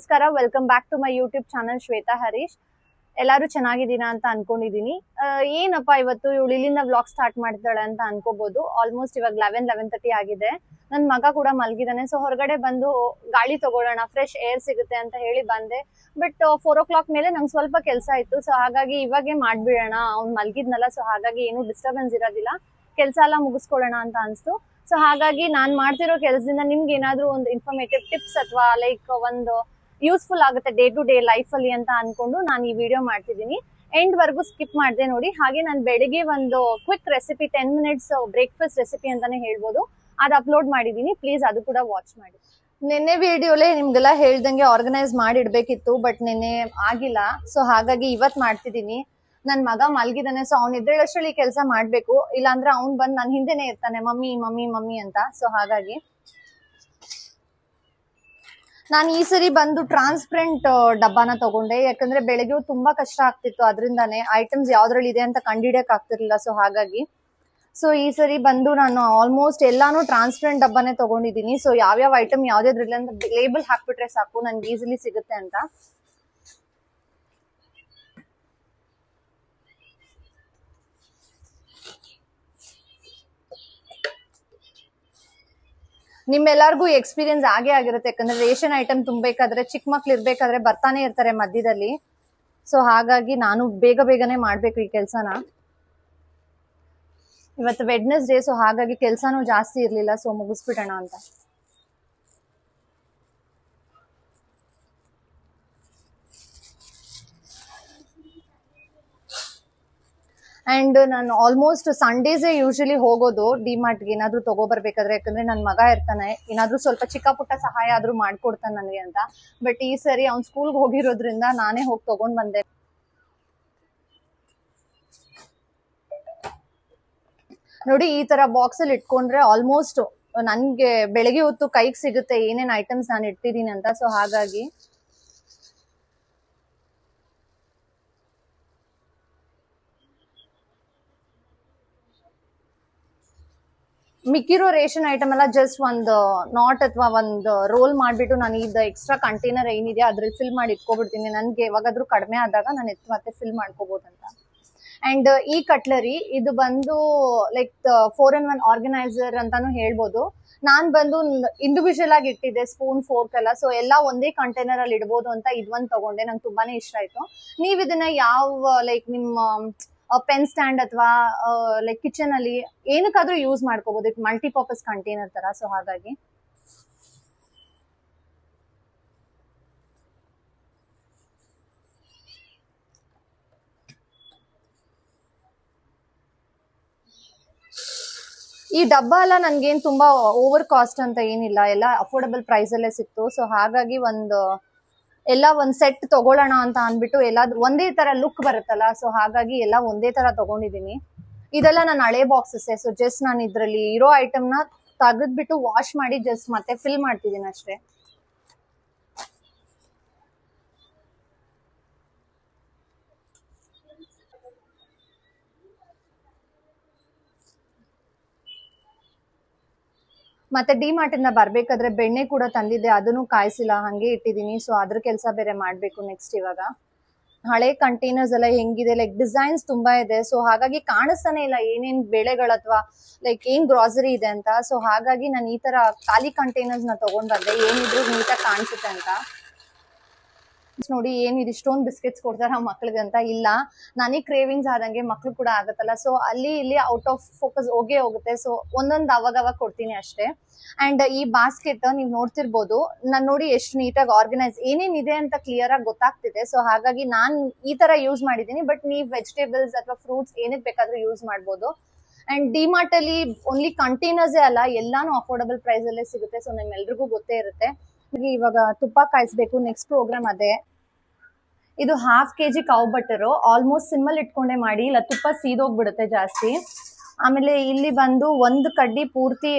ನಮಸ್ಕಾರ, welcome back to my YouTube channel Shweta Harish. ಎಲ್ಲರೂ ಚೆನ್ನಾಗಿದ್ದೀರಾ ಅಂತ ಅನ್ಕೊಂಡಿದೀನಿ. ಏನಪ್ಪಾ ಇವತ್ತು ಇವಳು ಇಲ್ಲಿಂದ ವ್ಲಾಗ್ ಸ್ಟಾರ್ಟ್ ಮಾಡ್ತಾಳೆ ಅಂತ ಅನ್ಕೋಬಹುದು. ಆಲ್ಮೋಸ್ಟ್ ಇವಾಗ 11:30 ಆಗಿದೆ. ನನ್ ಮಗ ಕೂಡ ಮಲಗಿದಾನೆ. ಸೊ ಹೊರಗಡೆ ಬಂದು ಗಾಳಿ ತಗೊಳ್ಳೋಣ, ಫ್ರೆಶ್ ಏರ್ ಸಿಗುತ್ತೆ ಅಂತ ಹೇಳಿ ಬಂದೆ. ಬಟ್ 4 o'clock ಮೇಲೆ ನಂಗೆ ಸ್ವಲ್ಪ ಕೆಲಸ ಇತ್ತು. ಸೊ ಹಾಗಾಗಿ ಇವಾಗೆ ಮಾಡ್ಬಿಡೋಣ, ಅವ್ನು ಮಲಗಿದ್ನಲ್ಲ. ಸೊ ಹಾಗಾಗಿ ಏನು ಡಿಸ್ಟರ್ಬೆನ್ಸ್ ಇರೋದಿಲ್ಲ, ಕೆಲಸ ಎಲ್ಲ ಮುಗಿಸ್ಕೊಳ್ಳೋಣ ಅಂತ ಅನ್ಸ್ತು. ಸೊ ಹಾಗಾಗಿ ನಾನ್ ಮಾಡ್ತಿರೋ ಕೆಲಸದಿಂದ ನಿಮ್ಗೆ ಏನಾದ್ರೂ ಒಂದು ಇನ್ಫಾರ್ಮೇಟಿವ್ ಟಿಪ್ಸ್ ಅಥವಾ ಲೈಕ್ ಒಂದು ಯೂಸ್ಫುಲ್ ಆಗುತ್ತೆ ಡೇ ಟು ಡೇ ಲೈಫ್ ಅಲ್ಲಿ ಅಂತ ಅನ್ಕೊಂಡು ನಾನು ಈ ವಿಡಿಯೋ ಮಾಡ್ತಿದ್ದೀನಿ. ಎಂಡ್ ವರ್ಗು ಸ್ಕಿಪ್ ಮಾಡಿದೆ ನೋಡಿ. ಹಾಗೆ ನಾನು ಬೆಳಿಗ್ಗೆ ಒಂದು quick recipe 10 minutes breakfast recipe ಅಂತಾನೆ ಹೇಳ್ಬೋದು, ಅದು ಅಪ್ಲೋಡ್ ಮಾಡಿದೀನಿ. ಪ್ಲೀಸ್ ಅದು ಕೂಡ ವಾಚ್ ಮಾಡಿ. ನಿನ್ನೆ ವಿಡಿಯೋಲೆ ನಿಮ್ಗೆಲ್ಲ ಹೇಳ್ದಂಗೆ ಆರ್ಗನೈಸ್ ಮಾಡಿಡ್ಬೇಕಿತ್ತು, ಬಟ್ ನಿನ್ನೆ ಆಗಿಲ್ಲ. ಸೊ ಹಾಗಾಗಿ ಇವತ್ ಮಾಡ್ತಿದೀನಿ. ನನ್ ಮಗ ಮಲ್ಗಿದಾನೆ. ಸೊ ಅವ್ನ ಇದ್ರಷ್ಟರಲ್ಲಿ ಕೆಲಸ ಮಾಡ್ಬೇಕು, ಇಲ್ಲಾಂದ್ರೆ ಅವ್ನ್ ಬಂದ್ ನನ್ ಹಿಂದೆನೆ ಇರ್ತಾನೆ, ಮಮ್ಮಿ ಮಮ್ಮಿ ಮಮ್ಮಿ ಅಂತ. ಸೊ ಹಾಗಾಗಿ ನಾನು ಈ ಸರಿ ಬಂದು ಟ್ರಾನ್ಸ್ಪರೆಂಟ್ ಡಬ್ಬಾನ ತಗೊಂಡೆ, ಯಾಕಂದ್ರೆ ಬೆಳಗ್ಗೆ ತುಂಬಾ ಕಷ್ಟ ಆಗ್ತಿತ್ತು. ಅದರಿಂದಾನೆ ಐಟಮ್ಸ್ ಯಾವ್ದ್ರಲ್ಲಿ ಇದೆ ಅಂತ ಕಂಡಿಡಿಯಕ್ ಆಗ್ತಿರ್ಲಿಲ್ಲ. ಸೊ ಹಾಗಾಗಿ ಈ ಸರಿ ಬಂದು ನಾನು ಆಲ್ಮೋಸ್ಟ್ ಎಲ್ಲಾನು ಟ್ರಾನ್ಸ್ಪರೆಂಟ್ ಡಬ್ಬಾನೇ ತಗೊಂಡಿದ್ದೀನಿ. ಸೊ ಯಾವ್ಯಾವ ಐಟಮ್ ಯಾವ್ದ್ರಲ್ಲಿ ಅಂತ ಲೇಬಲ್ ಹಾಕ್ಬಿಟ್ರೆ ಸಾಕು, ನನ್ಗೆ ಈಸಿಲಿ ಸಿಗುತ್ತೆ ಅಂತ. ನಿಮ್ಮೆಲ್ಲರಿಗೂ ಎಕ್ಸ್ಪೀರಿಯನ್ಸ್ ಆಗೇ ಆಗಿರುತ್ತೆ, ಯಾಕಂದ್ರೆ ರೇಷನ್ ಐಟಮ್ ತುಂಬಬೇಕಾದ್ರೆ ಚಿಕ್ಕ ಮಕ್ಳು ಇರ್ಬೇಕಾದ್ರೆ ಬರ್ತಾನೆ ಇರ್ತಾರೆ ಮಧ್ಯದಲ್ಲಿ. ಸೊ ಹಾಗಾಗಿ ನಾನು ಬೇಗನೆ ಮಾಡ್ಬೇಕು ಈ ಕೆಲ್ಸನ. ಇವತ್ತು ವೆಡ್ನೆಸ್ಡೇ, ಸೊ ಹಾಗಾಗಿ ಕೆಲ್ಸನೂ ಜಾಸ್ತಿ ಇರ್ಲಿಲ್ಲ. ಸೊ ಮುಗಿಸ್ಬಿಡೋಣ ಅಂತ. ಅಂಡ್ ನಾನು ಆಲ್ಮೋಸ್ಟ್ ಸಂಡೇಸೇ ಯೂಶಲಿ ಹೋಗೋದು ಡಿಮಾರ್ಟ್ಗೆ ಏನಾದ್ರು ತಗೋಬರ್ಬೇಕಾದ್ರೆ, ಯಾಕಂದ್ರೆ ನನ್ ಮಗ ಇರ್ತಾನೆ, ಏನಾದ್ರೂ ಸ್ವಲ್ಪ ಚಿಕ್ಕ ಪುಟ್ಟ ಸಹಾಯ ಆದ್ರೂ ಮಾಡ್ಕೊಡ್ತಾನೆ ನನಗೆ ಅಂತ. ಬಟ್ ಈ ಸರಿ ಅವ್ನ್ ಸ್ಕೂಲ್ಗೆ ಹೋಗಿರೋದ್ರಿಂದ ನಾನೇ ಹೋಗಿ ತಗೊಂಡ್ ಬಂದೆ. ನೋಡಿ, ಈ ತರ ಬಾಕ್ಸ್ ಅಲ್ಲಿ ಇಟ್ಕೊಂಡ್ರೆ ಆಲ್ಮೋಸ್ಟ್ ನನ್ಗೆ ಬೆಳಗ್ಗೆ ಹೊತ್ತು ಕೈಗೆ ಸಿಗುತ್ತೆ ಏನೇನ್ ಐಟಮ್ಸ್ ನಾನು ಇಟ್ಟಿದೀನಿ ಅಂತ. ಸೊ ಹಾಗಾಗಿ ಮಿಕ್ಕಿರೋ ರೇಷನ್ ಐಟಮ್ ಎಲ್ಲ ಜಸ್ಟ್ ಒಂದು ನಾಟ್ ಅಥವಾ ಒಂದು ರೋಲ್ ಮಾಡ್ಬಿಟ್ಟು ನಾನು ಇದು ಎಕ್ಸ್ಟ್ರಾ ಕಂಟೈನರ್ ಏನಿದೆ ಅದ್ರಲ್ಲಿ ಫಿಲ್ ಮಾಡಿ ಇಟ್ಕೊಬಿಡ್ತೀನಿ. ನನ್ಗೆ ಯಾವಾಗಾದ್ರೂ ಕಡಿಮೆ ಆದಾಗ ನಾನು ಮತ್ತೆ ಫಿಲ್ ಮಾಡ್ಕೋಬಹುದಂತ. ಅಂಡ್ ಈ ಕಟ್ಲರಿ ಇದು ಬಂದು ಲೈಕ್ 4-in-1 ಆರ್ಗನೈಸರ್ ಅಂತಾನು ಹೇಳ್ಬೋದು. ನಾನ್ ಬಂದು ಇಂಡಿವಿಜುವಲ್ ಆಗಿ ಇಟ್ಟಿದ್ದೆ ಸ್ಪೂನ್ ಫೋರ್ಕ್ ಎಲ್ಲ. ಸೊ ಎಲ್ಲ ಒಂದೇ ಕಂಟೈನರ್ ಅಲ್ಲಿ ಇಡ್ಬೋದು ಅಂತ ಇದೊಂದು ತಗೊಂಡೆ, ನಂಗೆ ತುಂಬಾನೇ ಇಷ್ಟ ಆಯ್ತು. ನೀವ್ ಇದನ್ನ ಯಾವ ಲೈಕ್ ನಿಮ್ಮ ಪೆನ್ ಸ್ಟ್ಯಾಂಡ್ ಅಥವಾ ಲೈಕ್ ಕಿಚನ್ ಅಲ್ಲಿ ಏನಕ್ಕಾದ್ರೂ ಯೂಸ್ ಮಾಡ್ಕೋಬಹುದು, ಮಲ್ಟಿಪರ್ಪಸ್ ಕಂಟೈನರ್ ತರ. ಸೊ ಹಾಗಾಗಿ ಈ ಡಬ್ಬ ಎಲ್ಲ ನನ್ಗೇನ್ ತುಂಬಾ ಓವರ್ ಕಾಸ್ಟ್ ಅಂತ ಏನಿಲ್ಲ, ಎಲ್ಲ ಅಫೋರ್ಡಬಲ್ ಪ್ರೈಸ್ ಅಲ್ಲೇ ಸಿಕ್ತು. ಸೊ ಹಾಗಾಗಿ ಎಲ್ಲ ಒಂದ್ ಸೆಟ್ ತಗೊಳ್ಳೋಣ ಅಂತ ಅನ್ಬಿಟ್ಟು ಎಲ್ಲ ಒಂದೇ ತರ ಲುಕ್ ಬರುತ್ತಲ್ಲ. ಸೊ ಹಾಗಾಗಿ ಎಲ್ಲ ಒಂದೇ ತರ ತಗೊಂಡಿದೀನಿ. ಇದೆಲ್ಲ ನನ್ನ ಹಳೆ ಬಾಕ್ಸಸ್. ಸೊ ಜಸ್ಟ್ ನಾನು ಇದ್ರಲ್ಲಿ ಇರೋ ಐಟಮ್ ನ ತೆಗೆದ್ಬಿಟ್ಟು ವಾಶ್ ಮಾಡಿ ಜಸ್ಟ್ ಮತ್ತೆ ಫಿಲ್ ಮಾಡ್ತಿದ್ದೀನಿ ಅಷ್ಟೇ. ಮತ್ತೆ ಡಿಮಾರ್ಟ್ ಇಂದ ಬರ್ಬೇಕಾದ್ರೆ ಬೆಣ್ಣೆ ಕೂಡ ತಂದಿದ್ದೆ, ಅದನ್ನು ಕಾಯಿಸಿಲ್ಲ, ಹಂಗೆ ಇಟ್ಟಿದೀನಿ. ಸೊ ಅದ್ರ ಕೆಲಸ ಬೇರೆ ಮಾಡ್ಬೇಕು ನೆಕ್ಸ್ಟ್. ಇವಾಗ ಹಳೆ ಕಂಟೈನರ್ಸ್ ಎಲ್ಲ ಹೆಂಗಿದೆ, ಲೈಕ್ ಡಿಸೈನ್ಸ್ ತುಂಬಾ ಇದೆ. ಸೊ ಹಾಗಾಗಿ ಕಾಣಿಸ್ತಾನೆ ಇಲ್ಲ ಏನೇನ್ ಬೆಳೆಗಳು ಅಥವಾ ಲೈಕ್ ಏನ್ ಗ್ರಾಸರಿ ಇದೆ ಅಂತ. ಸೊ ಹಾಗಾಗಿ ನಾನು ಈ ತರ ಖಾಲಿ ಕಂಟೈನರ್ಸ್ ನ ತಗೊಂಡ್ ಬಂದೆ, ಏನಿದ್ರು ನೀಟಾಗಿ ಕಾಣಿಸುತ್ತೆ ಅಂತ. ನೋಡಿ, ಏನಿದೆ ಇಷ್ಟೊಂದು ಬಿಸ್ಕೆಟ್ಸ್ ಕೊಡ್ತಾರ ಮಕ್ಳಿಗೆ ಅಂತ. ಇಲ್ಲ, ನನಗೆ ಕ್ರೇವಿಂಗ್ಸ್ ಆದಂಗೆ ಮಕ್ಳು ಕೂಡ ಆಗತ್ತಲ್ಲ. ಸೊ ಅಲ್ಲಿ ಇಲ್ಲಿ ಔಟ್ ಆಫ್ ಫೋಕಸ್ ಹೋಗುತ್ತೆ. ಸೊ ಒಂದೊಂದು ಅವಾಗ ಕೊಡ್ತೀನಿ ಅಷ್ಟೇ. ಅಂಡ್ ಈ ಬಾಸ್ಕೆಟ್ ನೀವ್ ನೋಡ್ತಿರ್ಬೋದು, ನಾನ್ ನೋಡಿ ಎಷ್ಟು ನೀಟಾಗಿ ಆರ್ಗನೈಸ್ ಏನೇನಿದೆ ಅಂತ ಕ್ಲಿಯರ್ ಆಗಿ ಗೊತ್ತಾಗ್ತಿದೆ. ಸೊ ಹಾಗಾಗಿ ನಾನ್ ಈ ತರ ಯೂಸ್ ಮಾಡಿದೀನಿ. ಬಟ್ ನೀವ್ ವೆಜಿಟೇಬಲ್ಸ್ ಅಥವಾ ಫ್ರೂಟ್ಸ್ ಏನಕ್ಕೆ ಬೇಕಾದ್ರೂ ಯೂಸ್ ಮಾಡ್ಬೋದು. ಅಂಡ್ ಡಿಮಾರ್ಟ್ ಅಲ್ಲಿ ಓನ್ಲಿ ಕಂಟೈನರ್ಸೇ ಅಲ್ಲ, ಎಲ್ಲಾನು ಅಫೋರ್ಡಬಲ್ ಪ್ರೈಸ್ ಅಲ್ಲೇ ಸಿಗುತ್ತೆ. ಸೊ ನಿಮ್ಮೆಲ್ರಿಗೂ ಗೊತ್ತೇ ಇರುತ್ತೆ. ಇವಾಗ ತುಪ್ಪ ಕಾಯಿಸ್ಬೇಕು, ನೆಕ್ಸ್ಟ್ ಪ್ರೋಗ್ರಾಮ್ ಅದೇ. ಇದು 1/2 kg ಕೌ ಬಟರು. ಆಲ್ಮೋಸ್ಟ್ ಸಿಮ್ಮಲ್ ಇಟ್ಕೊಂಡೆ ಮಾಡಿ, ಇಲ್ಲ ತುಪ್ಪ ಸೀದೋಗ್ಬಿಡುತ್ತೆ ಜಾಸ್ತಿ. ಆಮೇಲೆ ಇಲ್ಲಿ ಬಂದು 1 ಕಡ್ಡಿ ಪೂರ್ತಿ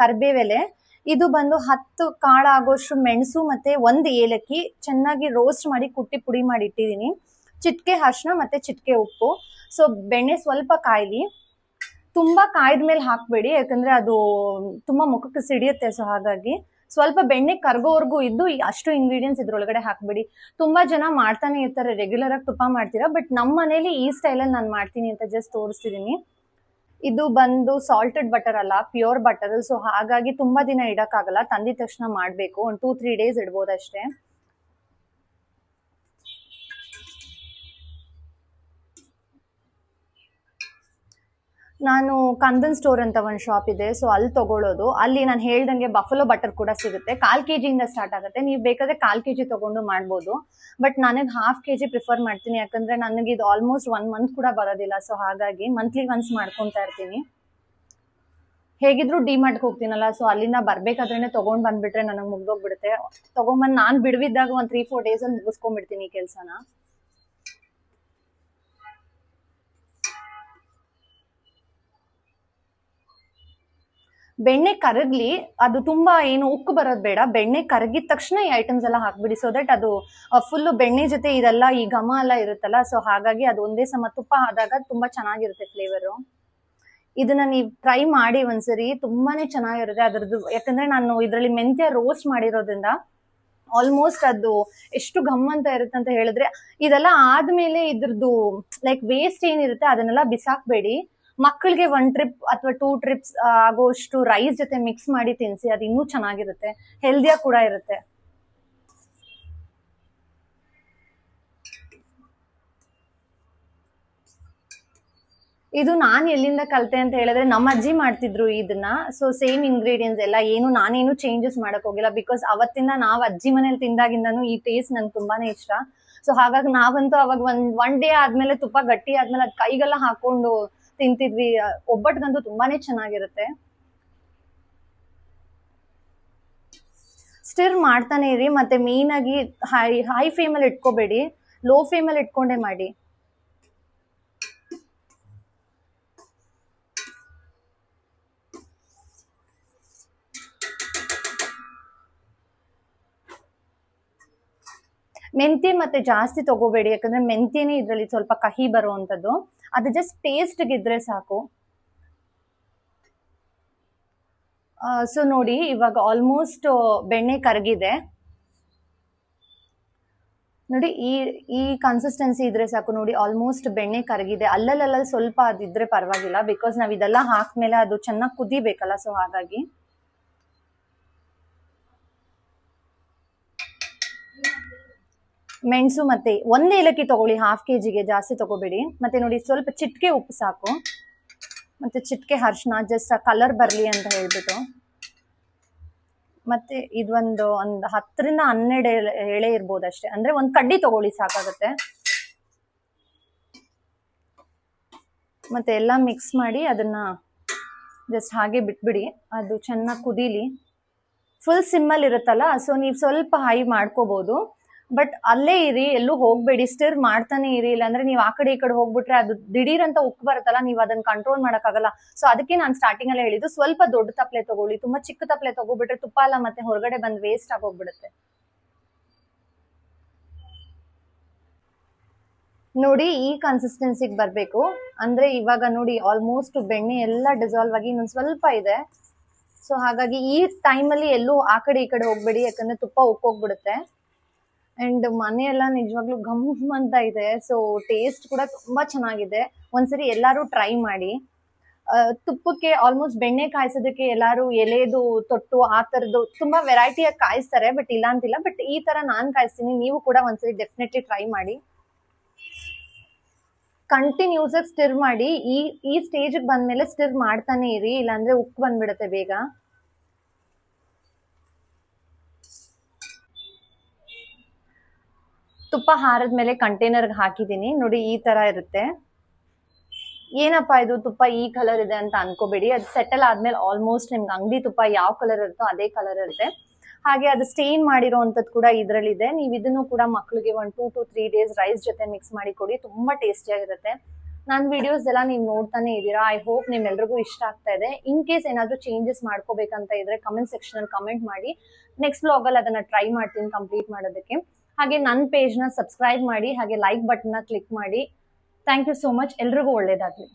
ಕರ್ಬೇವೆಲೆ. ಇದು ಬಂದು 10 ಕಾಳು ಆಗೋಷ್ಟು ಮೆಣಸು ಮತ್ತೆ 1 ಏಲಕ್ಕಿ ಚೆನ್ನಾಗಿ ರೋಸ್ಟ್ ಮಾಡಿ ಕುಟ್ಟಿ ಪುಡಿ ಮಾಡಿ ಇಟ್ಟಿದೀನಿ. ಚಿಟ್ಕೆ ಅರಿಶಿನ ಮತ್ತೆ ಚಿಟ್ಕೆ ಉಪ್ಪು. ಸೊ ಬೆಣ್ಣೆ ಸ್ವಲ್ಪ ಕಾಯ್ಲಿ, ತುಂಬಾ ಕಾಯ್ದ ಮೇಲೆ ಹಾಕ್ಬೇಡಿ, ಯಾಕಂದ್ರೆ ಅದು ತುಂಬಾ ಮುಖಕ್ಕೆ ಸಿಡಿಯುತ್ತೆ. ಸೊ ಹಾಗಾಗಿ ಸ್ವಲ್ಪ ಬೆಣ್ಣೆ ಕರ್ಗೋವರೆಗೂ ಇದ್ದು ಅಷ್ಟು ಇಂಗ್ರೀಡಿಯೆಂಟ್ಸ್ ಇದ್ರೊಳಗಡೆ ಹಾಕ್ಬಿಡಿ. ತುಂಬಾ ಜನ ಮಾಡ್ತಾನೆ ಇರ್ತಾರೆ, ರೆಗ್ಯುಲರ್ ಆಗಿ ತುಪ್ಪ ಮಾಡ್ತೀರಾ, ಬಟ್ ನಮ್ಮ ಮನೇಲಿ ಈ ಸ್ಟೈಲಲ್ಲಿ ನಾನು ಮಾಡ್ತೀನಿ ಅಂತ ಜಸ್ಟ್ ತೋರಿಸ್ತಿದ್ದೀನಿ. ಇದು ಬಂದು ಸಾಲ್ಟೆಡ್ ಬಟರ್ ಅಲ್ಲ, ಪ್ಯೂರ್ ಬಟರ್. ಸೊ ಹಾಗಾಗಿ ತುಂಬಾ ದಿನ ಇಡಕ್ಕಾಗಲ್ಲ, ತಂದಿದ ತಕ್ಷಣ ಮಾಡ್ಬೇಕು. ಒಂದು 2-3 ಡೇಸ್ ಇಡ್ಬೋದಷ್ಟೇ. ನಾನು ಕಂದನ್ ಸ್ಟೋರ್ ಅಂತ ಒಂದು ಶಾಪ್ ಇದೆ, ಸೊ ಅಲ್ಲಿ ತಗೊಳ್ಳೋದು. ಅಲ್ಲಿ ನಾನು ಹೇಳ್ದಂಗೆ ಬಫಲೋ ಬಟರ್ ಕೂಡ ಸಿಗುತ್ತೆ. 1/4 kg ಇಂದ ಸ್ಟಾರ್ಟ್ ಆಗುತ್ತೆ. ನೀವು ಬೇಕಾದ್ರೆ 1/4 kg ತಗೊಂಡು ಮಾಡ್ಬೋದು, ಬಟ್ ನನಗೆ 1/2 kg ಪ್ರಿಫರ್ ಮಾಡ್ತೀನಿ. ಯಾಕಂದ್ರೆ ನನಗೆ ಇದು ಆಲ್ಮೋಸ್ಟ್ 1 ಮಂತ್ ಕೂಡ ಬರೋದಿಲ್ಲ. ಸೊ ಹಾಗಾಗಿ ಮಂತ್ಲಿ ಒನ್ಸ್ ಮಾಡ್ಕೊತಾ ಇರ್ತೀನಿ. ಹೇಗಿದ್ರು ಡಿಮಾರ್ಟ್ಗೆ ಹೋಗ್ತೀನಲ್ಲ, ಸೊ ಅಲ್ಲಿಂದ ಬರ್ಬೇಕಾದ್ರೆ ತಗೊಂಡ್ ಬಂದ್ಬಿಟ್ರೆ ನನಗೆ ಮುಗ್ದೋಗ್ಬಿಡುತ್ತೆ. ತಗೊಂಡ್ಬಂದು ನಾನು ಬಿಡುವಿದ್ದಾಗ ಒಂದು 3-4 ಡೇಸ್ ಅಲ್ಲಿ ಮುಗಿಸ್ಕೊಂಡ್ಬಿಡ್ತೀನಿ ಈ ಕೆಲಸನ. ಬೆಣ್ಣೆ ಕರಗ್ಲಿ, ಅದು ತುಂಬಾ ಏನು ಉಕ್ಕು ಬರೋದು ಬೇಡ. ಬೆಣ್ಣೆ ಕರಗಿದ ತಕ್ಷಣ ಈ ಐಟಮ್ಸ್ ಎಲ್ಲ ಹಾಕ್ಬಿಡಿ, ಸೊ ದಟ್ ಅದು ಫುಲ್ ಬೆಣ್ಣೆ ಜೊತೆ ಇದೆಲ್ಲ ಈ ಘಮ ಎಲ್ಲ ಇರುತ್ತಲ್ಲ, ಸೊ ಹಾಗಾಗಿ ಅದು ಒಂದೇ ಸಮ ತುಪ್ಪ ಆದಾಗ ತುಂಬಾ ಚೆನ್ನಾಗಿರುತ್ತೆ ಫ್ಲೇವರು. ಇದನ್ನ ನೀವು ಟ್ರೈ ಮಾಡಿ ಒಂದ್ಸರಿ, ತುಂಬಾನೇ ಚೆನ್ನಾಗಿರುತ್ತೆ ಅದ್ರದ್ದು. ಯಾಕಂದ್ರೆ ನಾನು ಇದರಲ್ಲಿ ಮೆಂತ್ಯ ರೋಸ್ಟ್ ಮಾಡಿರೋದ್ರಿಂದ ಆಲ್ಮೋಸ್ಟ್ ಅದು ಎಷ್ಟು ಘಮ್ ಅಂತ ಇರುತ್ತೆ ಅಂತ ಹೇಳಿದ್ರೆ, ಇದೆಲ್ಲ ಆದ್ಮೇಲೆ ಇದ್ರದ್ದು ಲೈಕ್ ವೇಸ್ಟ್ ಏನಿರುತ್ತೆ ಅದನ್ನೆಲ್ಲ ಬಿಸಾಕ್ಬೇಡಿ. ಮಕ್ಕಳಿಗೆ 1 ಟ್ರಿಪ್ ಅಥವಾ 2 ಟ್ರಿಪ್ಸ್ ಆಗೋಷ್ಟು ರೈಸ್ ಜೊತೆ ಮಿಕ್ಸ್ ಮಾಡಿ ತಿನ್ಸಿ, ಅದು ಇನ್ನೂ ಚೆನ್ನಾಗಿರುತ್ತೆ, ಹೆಲ್ದಿಯಾಗಿ ಕೂಡ ಇರುತ್ತೆ. ಇದು ನಾನು ಎಲ್ಲಿಂದ ಕಲಿತೆ ಅಂತ ಹೇಳಿದ್ರೆ, ನಮ್ಮ ಅಜ್ಜಿ ಮಾಡ್ತಿದ್ರು ಇದನ್ನ. ಸೊ ಸೇಮ್ ಇಂಗ್ರೀಡಿಯೆಂಟ್ಸ್ ಎಲ್ಲ, ಏನು ನಾನೇನು ಚೇಂಜಸ್ ಮಾಡಕ್ ಹೋಗಿಲ್ಲ. ಬಿಕಾಸ್ ಅವತ್ತಿಂದ ನಾವು ಅಜ್ಜಿ ಮನೇಲಿ ತಿಂದಾಗಿಂದನು ಈ ಟೇಸ್ಟ್ ನಂಗೆ ತುಂಬಾನೇ ಇಷ್ಟ. ಸೊ ಹಾಗಾಗಿ ನಾವಂತೂ ಅವಾಗ ಒನ್ ಡೇ ಆದ್ಮೇಲೆ ತುಪ್ಪ ಗಟ್ಟಿ ಆದ್ಮೇಲೆ ಅದ್ ಕೈಗೆಲ್ಲ ಹಾಕೊಂಡು ತಿಂತಿದ್ವಿ. ಒಬ್ಬಟ್ಗಂತೂ ತುಂಬಾನೇ ಚೆನ್ನಾಗಿರುತ್ತೆ. ಸ್ಟಿರ್ ಮಾಡ್ತಾನೆ ಇರಿ, ಮತ್ತೆ ಮೇನ್ ಆಗಿ ಹೈ ಫ್ಲೇಮಲ್ಲಿ ಇಟ್ಕೋಬೇಡಿ, ಲೋ ಫ್ಲೇಮಲ್ಲಿ ಇಟ್ಕೊಂಡೇ ಮಾಡಿ. ಮೆಂತ್ಯ ಮತ್ತೆ ಜಾಸ್ತಿ ತಗೋಬೇಡಿ, ಯಾಕಂದ್ರೆ ಮೆಂತ್ಯನೇ ಇದ್ರಲ್ಲಿ ಸ್ವಲ್ಪ ಕಹಿ ಬರುವಂತದ್ದು. ಅದು ಜಸ್ಟ್ ಟೇಸ್ಟ್ಗೆ ಇದ್ರೆ ಸಾಕು. ಸೊ ನೋಡಿ, ಇವಾಗ ಆಲ್ಮೋಸ್ಟ್ ಬೆಣ್ಣೆ ಕರಗಿದೆ ನೋಡಿ. ಈ ಕನ್ಸಿಸ್ಟೆನ್ಸಿ ಇದ್ರೆ ಸಾಕು ನೋಡಿ. ಆಲ್ಮೋಸ್ಟ್ ಬೆಣ್ಣೆ ಕರಗಿದೆ. ಅಲ್ಲಲ್ಲ ಸ್ವಲ್ಪ ಅದಿದ್ರೆ ಪರವಾಗಿಲ್ಲ, ಬಿಕಾಸ್ ನಾವ್ ಇದೆಲ್ಲ ಹಾಕ್ಮೇಲೆ ಅದು ಚೆನ್ನಾಗಿ ಕುದಿಬೇಕಲ್ಲ, ಸೊ ಹಾಗಾಗಿ. ಮೆಣಸು ಮತ್ತೆ 1 ಏಲಕ್ಕಿ ತಗೊಳ್ಳಿ 1/2 kgಗೆ, ಜಾಸ್ತಿ ತಗೋಬೇಡಿ. ಮತ್ತೆ ನೋಡಿ, ಸ್ವಲ್ಪ ಚಿಟಿಕೆ ಉಪ್ಪು ಸಾಕು, ಮತ್ತೆ ಚಿಟಿಕೆ ಅರಿಶಿನ, ಜಸ್ಟ್ ಆ ಕಲರ್ ಬರ್ಲಿ ಅಂತ ಹೇಳ್ಬಿಟ್ಟು. ಮತ್ತೆ ಇದೊಂದು 10ರಿಂದ 12 ಎಳೆ ಇರ್ಬೋದು ಅಷ್ಟೇ, ಅಂದ್ರೆ 1 ಕಡ್ಡಿ ತಗೊಳ್ಳಿ ಸಾಕಾಗುತ್ತೆ. ಮತ್ತೆ ಎಲ್ಲ ಮಿಕ್ಸ್ ಮಾಡಿ ಅದನ್ನ ಜಸ್ಟ್ ಹಾಗೆ ಬಿಟ್ಬಿಡಿ, ಅದು ಚೆನ್ನಾಗಿ ಕುದೀಲಿ. ಫುಲ್ ಸಿಮ್ಮಲ್ಲಿ ಇರುತ್ತಲ್ಲ, ಸೊ ನೀವು ಸ್ವಲ್ಪ ಹೈ ಮಾಡ್ಕೋಬಹುದು, ಬಟ್ ಅಲ್ಲೇ ಇರಿ, ಎಲ್ಲೂ ಹೋಗ್ಬೇಡಿ, ಸ್ಟಿರ್ ಮಾಡ್ತಾನೆ ಇರಿ. ಇಲ್ಲಾಂದ್ರೆ ನೀವು ಆ ಕಡೆ ಈ ಕಡೆ ಹೋಗ್ಬಿಟ್ರೆ ಅದು ದಿಢೀರ್ ಅಂತ ಉಕ್ಕು ಬರುತ್ತಲ್ಲ, ನೀವು ಅದನ್ನ ಕಂಟ್ರೋಲ್ ಮಾಡಕ್ಕಾಗಲ್ಲ. ಸೊ ಅದಕ್ಕೆ ನಾನು ಸ್ಟಾರ್ಟಿಂಗ್ ಅಲ್ಲೇ ಹೇಳಿದ್ದು, ಸ್ವಲ್ಪ ದೊಡ್ಡ ತಪ್ಪಲೆ ತಗೊಳ್ಳಿ. ತುಂಬಾ ಚಿಕ್ಕ ತಪ್ಪಲೆ ತಗೋಬಿಟ್ರೆ ತುಪ್ಪ ಎಲ್ಲ ಮತ್ತೆ ಹೊರಗಡೆ ಬಂದು ವೇಸ್ಟ್ ಆಗೋಗ್ಬಿಡುತ್ತೆ. ನೋಡಿ, ಈ ಕನ್ಸಿಸ್ಟೆನ್ಸಿಗೆ ಬರಬೇಕು. ಅಂದ್ರೆ ಇವಾಗ ನೋಡಿ, ಆಲ್ಮೋಸ್ಟ್ ಬೆಣ್ಣೆ ಎಲ್ಲ ಡಿಸಾಲ್ವ್ ಆಗಿ ಇನ್ನೊಂದು ಸ್ವಲ್ಪ ಇದೆ. ಸೊ ಹಾಗಾಗಿ ಈ ಟೈಮಲ್ಲಿ ಎಲ್ಲೂ ಆ ಕಡೆ ಈ ಕಡೆ ಹೋಗ್ಬೇಡಿ, ಯಾಕಂದ್ರೆ ತುಪ್ಪ ಉಕ್ಕೋಗ್ಬಿಡುತ್ತೆ. ಅಂಡ್ ಮನೆಯೆಲ್ಲ ನಿಜವಾಗ್ಲೂ ಘಮ್ ಅಂತ ಇದೆ. ಸೊ ಟೇಸ್ಟ್ ಕೂಡ ತುಂಬಾ ಚೆನ್ನಾಗಿದೆ. ಒಂದ್ಸರಿ ಎಲ್ಲಾರು ಟ್ರೈ ಮಾಡಿ. ತುಪ್ಪಕ್ಕೆ ಆಲ್ಮೋಸ್ಟ್ ಬೆಣ್ಣೆ ಕಾಯಿಸೋದಕ್ಕೆ ಎಲ್ಲಾರು ಎಲೆದು ತೊಟ್ಟು ಆ ತರದ್ದು ತುಂಬಾ ವೆರೈಟಿಯಾಗಿ ಕಾಯಿಸ್ತಾರೆ, ಬಟ್ ಇಲ್ಲ ಅಂತಿಲ್ಲ. ಬಟ್ ಈ ತರ ನಾನ್ ಕಾಯಿಸ್ತೀನಿ, ನೀವು ಕೂಡ ಒಂದ್ಸರಿ ಡೆಫಿನೆಟ್ಲಿ ಟ್ರೈ ಮಾಡಿ. ಕಂಟಿನ್ಯೂಸ್ ಆಗಿ ಸ್ಟಿರ್ ಮಾಡಿ. ಈ ಸ್ಟೇಜ್ ಬಂದ್ಮೇಲೆ ಸ್ಟಿರ್ ಮಾಡ್ತಾನೆ ಇರಿ, ಇಲ್ಲಾಂದ್ರೆ ಉಪ್ಪು ಬಂದ್ಬಿಡುತ್ತೆ ಬೇಗ. ತುಪ್ಪ ಹಾರದ್ಮೇಲೆ ಕಂಟೈನರ್ಗೆ ಹಾಕಿದೀನಿ ನೋಡಿ, ಈ ತರ ಇರುತ್ತೆ. ಏನಪ್ಪಾ ಇದು ತುಪ್ಪ ಈ ಕಲರ್ ಇದೆ ಅಂತ ಅನ್ಕೋಬೇಡಿ, ಅದು ಸೆಟಲ್ ಆದ್ಮೇಲೆ ಆಲ್ಮೋಸ್ಟ್ ನಿಮ್ಗೆ ಅಂಗಡಿ ತುಪ್ಪ ಯಾವ ಕಲರ್ ಇರುತ್ತೋ ಅದೇ ಕಲರ್ ಇರುತ್ತೆ. ಹಾಗೆ ಅದು ಸ್ಟೇನ್ ಮಾಡಿರೋಂಥದ್ದು ಕೂಡ ಇದರಲ್ಲಿದೆ. ನೀವು ಇದನ್ನು ಕೂಡ ಮಕ್ಕಳಿಗೆ 1 2 to 3 ಡೇಸ್ ರೈಸ್ ಜೊತೆ ಮಿಕ್ಸ್ ಮಾಡಿ ಕೊಡಿ, ತುಂಬಾ ಟೇಸ್ಟಿಯಾಗಿರುತ್ತೆ. ನನ್ನ ವಿಡಿಯೋಸ್ ಎಲ್ಲ ನೀವು ನೋಡ್ತಾನೆ ಇದ್ದೀರಾ. ಐ ಹೋಪ್ ನಿಮ್ಮೆಲ್ರಿಗೂ ಇಷ್ಟ ಆಗ್ತಾ ಇದೆ. ಇನ್ ಕೇಸ್ ಏನಾದ್ರು ಚೇಂಜಸ್ ಮಾಡ್ಕೋಬೇಕಂತ ಇದ್ರೆ ಕಮೆಂಟ್ ಸೆಕ್ಷನ್ ಅಲ್ಲಿ ಕಮೆಂಟ್ ಮಾಡಿ. ನೆಕ್ಸ್ಟ್ ವ್ಲಾಗ್ ಅಲ್ಲಿ ಅದನ್ನ ಟ್ರೈ ಮಾಡ್ತೀನಿ ಕಂಪ್ಲೀಟ್ ಮಾಡೋದಕ್ಕೆ. ಹಾಗೆ ನನ್ನ ಪೇಜ್ ನ ಸಬ್ಸ್ಕ್ರೈಬ್ ಮಾಡಿ, ಹಾಗೆ ಲೈಕ್ ಬಟನ್ ನ ಕ್ಲಿಕ್ ಮಾಡಿ. Thank you so much. ಎಲ್ರಿಗೂ ಒಳ್ಳೇದಾಗ್ಲಿ.